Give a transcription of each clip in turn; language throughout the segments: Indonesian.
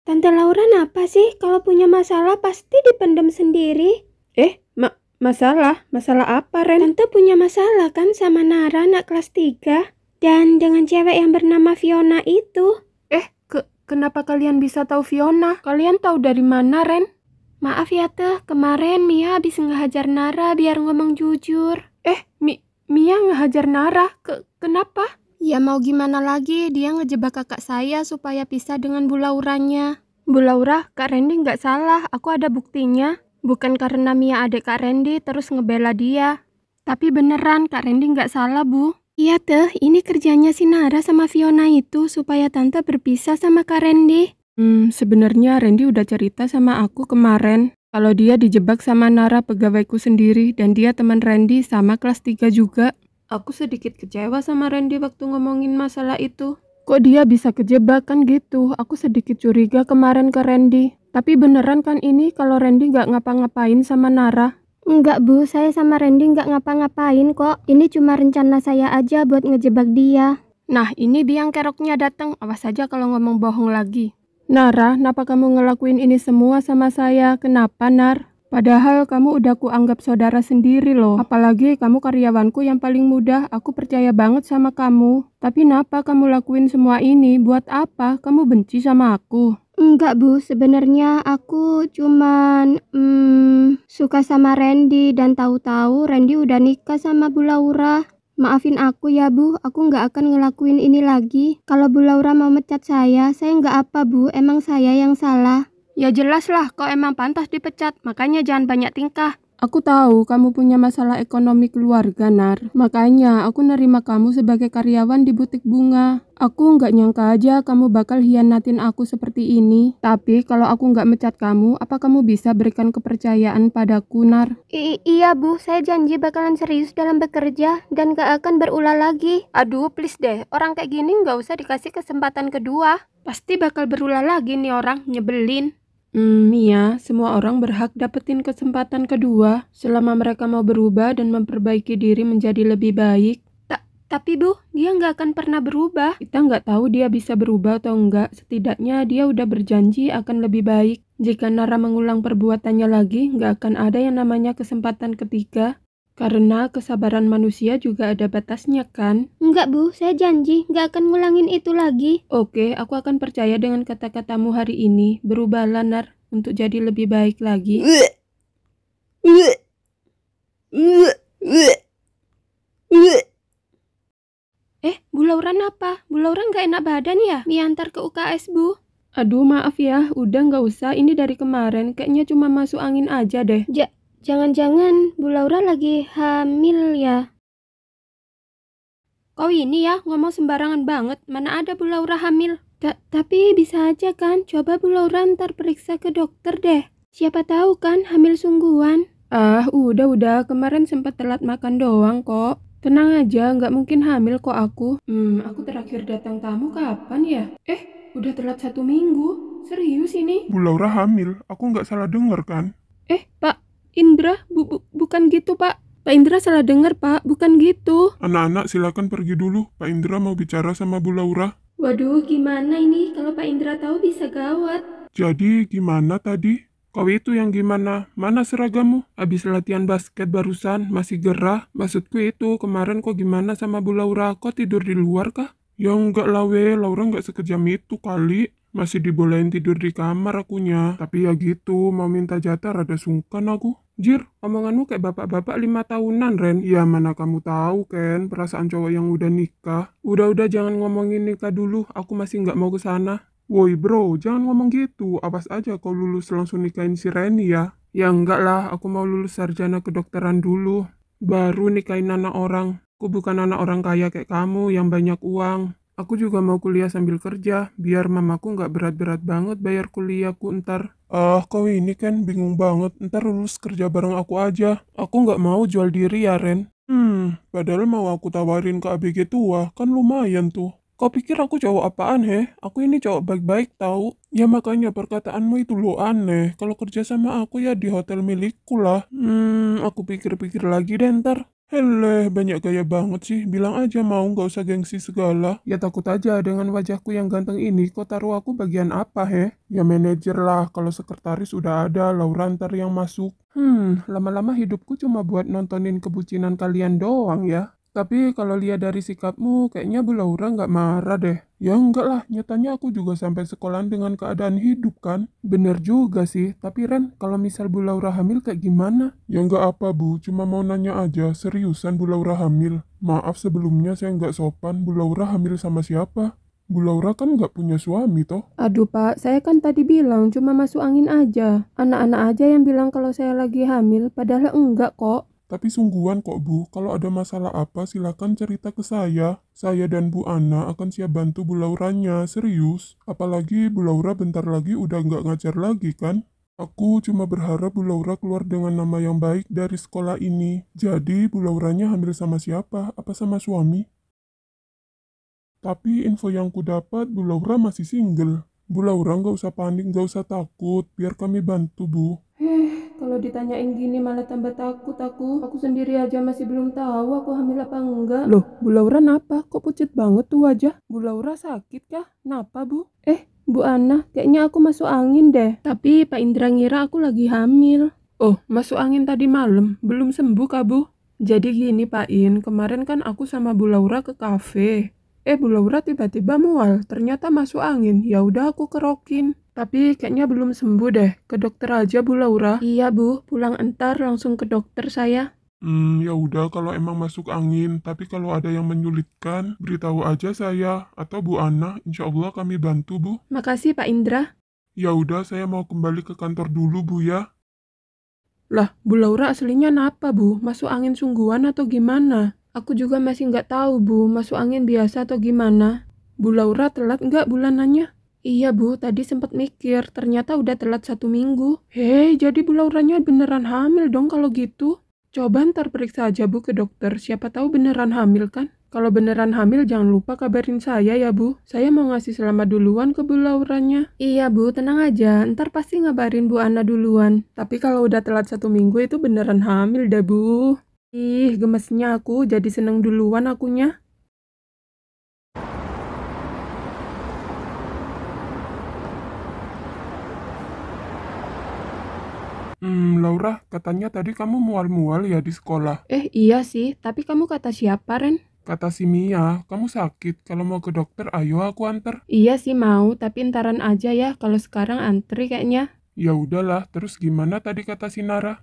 Tante Laura apa sih? Kalau punya masalah pasti dipendam sendiri. Masalah? Masalah apa, Ren? Tante punya masalah kan sama Nara anak kelas 3. Dan dengan cewek yang bernama Fiona itu. Kenapa kalian bisa tahu Fiona? Kalian tahu dari mana, Ren? Maaf ya Teh, kemarin Mia habis ngehajar Nara biar ngomong jujur. Mia ngehajar Nara? Kenapa? Ya mau gimana lagi, dia ngejebak kakak saya supaya pisah dengan Bu Lauranya. Bu Laura, Kak Randy nggak salah, aku ada buktinya. Bukan karena Mia adik Kak Randy terus ngebela dia. Tapi beneran Kak Randy nggak salah, Bu. Iya Teh, ini kerjanya si Nara sama Fiona itu supaya tante berpisah sama Kak Randy. Sebenarnya Randy udah cerita sama aku kemarin kalau dia dijebak sama Nara pegawaiku sendiri dan dia teman Randy sama kelas 3 juga. Aku sedikit kecewa sama Randy waktu ngomongin masalah itu. Kok dia bisa kejebak kan gitu? Aku sedikit curiga kemarin ke Randy. Tapi beneran kan ini kalau Randy nggak ngapa-ngapain sama Nara? Enggak Bu, saya sama Randy nggak ngapa-ngapain kok. Ini cuma rencana saya aja buat ngejebak dia. Nah, ini biang keroknya datang. Awas saja kalau ngomong bohong lagi. Nara, kenapa kamu ngelakuin ini semua sama saya? Kenapa, Nar? Padahal kamu udah kuanggap saudara sendiri loh. Apalagi kamu karyawanku yang paling muda. Aku percaya banget sama kamu. Tapi kenapa kamu lakuin semua ini? Buat apa? Kamu benci sama aku? Enggak Bu, sebenarnya aku cuman suka sama Randy dan tahu-tahu Randy udah nikah sama Bu Laura. Maafin aku ya Bu, aku nggak akan ngelakuin ini lagi. Kalau Bu Laura mau mecat saya nggak apa Bu, emang saya yang salah. Ya jelas lah, kau emang pantas dipecat, makanya jangan banyak tingkah. Aku tahu kamu punya masalah ekonomi keluarga, Nar. Makanya aku nerima kamu sebagai karyawan di butik bunga. Aku nggak nyangka aja kamu bakal hianatin aku seperti ini. Tapi kalau aku nggak mecat kamu, apa kamu bisa berikan kepercayaan padaku, Nar? Iya Bu, saya janji bakalan serius dalam bekerja dan gak akan berulah lagi. Aduh, please deh, orang kayak gini nggak usah dikasih kesempatan kedua. Pasti bakal berulah lagi nih orang, nyebelin. Mia, semua orang berhak dapetin kesempatan kedua selama mereka mau berubah dan memperbaiki diri menjadi lebih baik. Tapi Bu, dia nggak akan pernah berubah. Kita nggak tahu dia bisa berubah atau enggak. Setidaknya dia udah berjanji akan lebih baik. Jika Nara mengulang perbuatannya lagi, nggak akan ada yang namanya kesempatan ketiga. Karena kesabaran manusia juga ada batasnya kan? Enggak Bu, saya janji gak akan ngulangin itu lagi. Oke, aku akan percaya dengan kata-katamu hari ini. Berubahlah, Nar, untuk jadi lebih baik lagi. Bu Laura apa? Bu Laura nggak enak badan ya? Miantar ke UKS, Bu. Aduh, maaf ya. Udah nggak usah. Ini dari kemarin. Kayaknya cuma masuk angin aja deh. Jangan-jangan Bu Laura lagi hamil ya? Kau ini ya ngomong sembarangan banget. Mana ada Bu Laura hamil? Tapi bisa aja kan. Coba Bu Laura ntar periksa ke dokter deh. Siapa tahu kan hamil sungguhan. Udah. Kemarin sempat telat makan doang kok. Tenang aja, nggak mungkin hamil kok aku. Aku terakhir datang tamu kapan ya? Udah telat 1 minggu. Serius ini? Bu Laura hamil, aku nggak salah dengar kan? Pak Indra, bukan gitu Pak. Pak Indra salah dengar Pak, bukan gitu. Anak-anak silakan pergi dulu, Pak Indra mau bicara sama Bu Laura. Waduh, gimana ini? Kalau Pak Indra tahu bisa gawat. Jadi gimana tadi? Kau itu yang gimana? Mana seragammu? Habis latihan basket barusan, masih gerah. Maksudku itu, kemarin kok gimana sama Bu Laura? Kok tidur di luar kah? Ya enggak lah we, Laura enggak sekejam itu kali. Masih dibolehin tidur di kamar akunya. Tapi ya gitu, mau minta jatah rada sungkan aku. Jir, omonganmu kayak bapak-bapak 5 tahunan, Ren. Ya mana kamu tahu, Ken, perasaan cowok yang udah nikah. Udah jangan ngomongin nikah dulu, aku masih nggak mau ke sana. Woi bro, jangan ngomong gitu. Awas aja kau lulus langsung nikahin si Reni ya. Ya enggak lah, aku mau lulus sarjana kedokteran dulu. Baru nikahin anak orang. Aku bukan anak orang kaya kayak kamu yang banyak uang. Aku juga mau kuliah sambil kerja, biar mamaku nggak berat-berat banget bayar kuliahku ntar. Kau ini kan bingung banget, ntar lulus kerja bareng aku aja. Aku nggak mau jual diri ya, Ren. Padahal mau aku tawarin ke ABG tua, kan lumayan tuh. Kau pikir aku cowok apaan he? Aku ini cowok baik-baik tahu. Ya makanya perkataanmu itu lo aneh. Kalau kerja sama aku ya di hotel milikku lah. Aku pikir-pikir lagi deh ntar. Heleh, banyak gaya banget sih. Bilang aja mau, nggak usah gengsi segala. Ya takut aja dengan wajahku yang ganteng ini, kok taruh aku bagian apa he? Ya manajer lah, kalau sekretaris udah ada, Laura ntar yang masuk. Lama-lama hidupku cuma buat nontonin kebucinan kalian doang ya. Tapi kalau lihat dari sikapmu, kayaknya Bu Laura nggak marah deh. Ya enggak lah, nyatanya aku juga sampai sekolahan dengan keadaan hidup kan. Bener juga sih, tapi Ren, kalau misal Bu Laura hamil kayak gimana? Ya enggak apa Bu, cuma mau nanya aja, seriusan Bu Laura hamil? Maaf sebelumnya saya nggak sopan, Bu Laura hamil sama siapa? Bu Laura kan nggak punya suami toh? Aduh Pak, saya kan tadi bilang cuma masuk angin aja. Anak-anak aja yang bilang kalau saya lagi hamil, padahal enggak kok. Tapi sungguhan kok Bu, kalau ada masalah apa silakan cerita ke saya. Saya dan Bu Ana akan siap bantu Bu Lauranya, serius. Apalagi Bu Laura bentar lagi udah nggak ngajar lagi kan? Aku cuma berharap Bu Laura keluar dengan nama yang baik dari sekolah ini. Jadi Bu Lauranya hamil sama siapa? Apa sama suami? Tapi info yang ku dapat Bu Laura masih single. Bu Laura nggak usah panik, nggak usah takut. Biar kami bantu Bu. Kalau ditanyain gini malah tambah takut aku. Aku sendiri aja masih belum tahu aku hamil apa enggak. Loh, Bu Laura napa? Kok pucet banget tuh wajah? Bu Laura sakit kah? Napa, Bu? Bu Ana, kayaknya aku masuk angin deh. Tapi Pak Indra ngira aku lagi hamil. Oh, masuk angin tadi malam. Belum sembuh kah, Bu? Jadi gini, Pak In. Kemarin kan aku sama Bu Laura ke kafe. Bu Laura tiba-tiba mual. Ternyata masuk angin. Ya udah aku kerokin. Tapi kayaknya belum sembuh deh. Ke dokter aja Bu Laura. Iya Bu, pulang entar langsung ke dokter saya. Ya udah kalau emang masuk angin, tapi kalau ada yang menyulitkan, beritahu aja saya atau Bu Ana, insya Allah kami bantu Bu. Makasih Pak Indra. Ya udah saya mau kembali ke kantor dulu Bu ya. Lah, Bu Laura aslinya napa Bu? Masuk angin sungguhan atau gimana? Aku juga masih nggak tahu Bu, masuk angin biasa atau gimana. Bu Laura telat nggak bulanannya? Iya Bu, tadi sempat mikir, ternyata udah telat 1 minggu. Hei, jadi Bu Lauranya beneran hamil dong kalau gitu. Coba ntar periksa aja Bu ke dokter, siapa tahu beneran hamil kan? Kalau beneran hamil jangan lupa kabarin saya ya Bu. Saya mau ngasih selamat duluan ke Bu Lauranya. Iya Bu, tenang aja, ntar pasti ngabarin Bu Ana duluan. Tapi kalau udah telat 1 minggu itu beneran hamil deh Bu. Ih, gemesnya aku jadi seneng duluan akunya. Laura, katanya tadi kamu mual-mual ya di sekolah. Iya sih, tapi kamu kata siapa Ren? Kata si Mia, kamu sakit, kalau mau ke dokter ayo aku anter. Iya sih mau, tapi ntaran aja ya, kalau sekarang antri kayaknya. Ya udahlah, terus gimana tadi kata si Nara?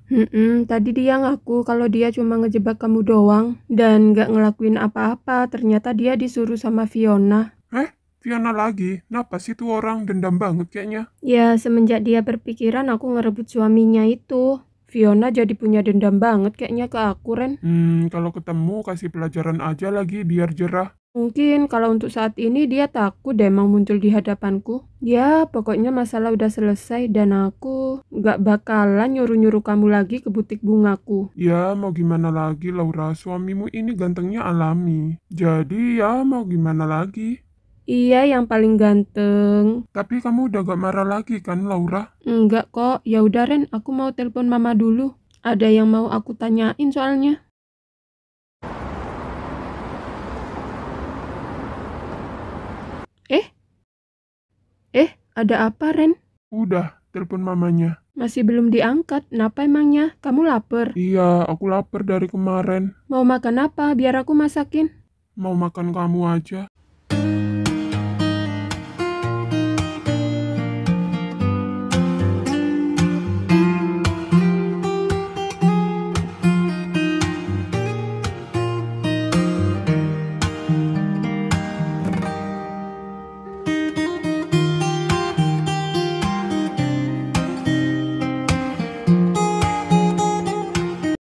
Tadi dia ngaku kalau dia cuma ngejebak kamu doang, dan nggak ngelakuin apa-apa, ternyata dia disuruh sama Fiona. Fiona lagi, kenapa sih tuh orang dendam banget kayaknya? Ya, semenjak dia berpikiran aku ngerebut suaminya itu. Fiona jadi punya dendam banget kayaknya ke aku, Ren. Kalau ketemu kasih pelajaran aja lagi biar jerah. Mungkin kalau untuk saat ini dia takut deh mau muncul di hadapanku. Ya, pokoknya masalah udah selesai dan aku nggak bakalan nyuruh-nyuruh kamu lagi ke butik bungaku. Ya mau gimana lagi Laura, suamimu ini gantengnya alami. Jadi ya mau gimana lagi? Iya, yang paling ganteng. Tapi kamu udah gak marah lagi kan Laura? Enggak kok. Ya udah Ren, aku mau telepon mama dulu. Ada yang mau aku tanyain soalnya. Ada apa Ren? Udah, telepon mamanya. Masih belum diangkat. Kenapa emangnya? Kamu lapar? Iya, aku lapar dari kemarin. Mau makan apa? Biar aku masakin. Mau makan kamu aja.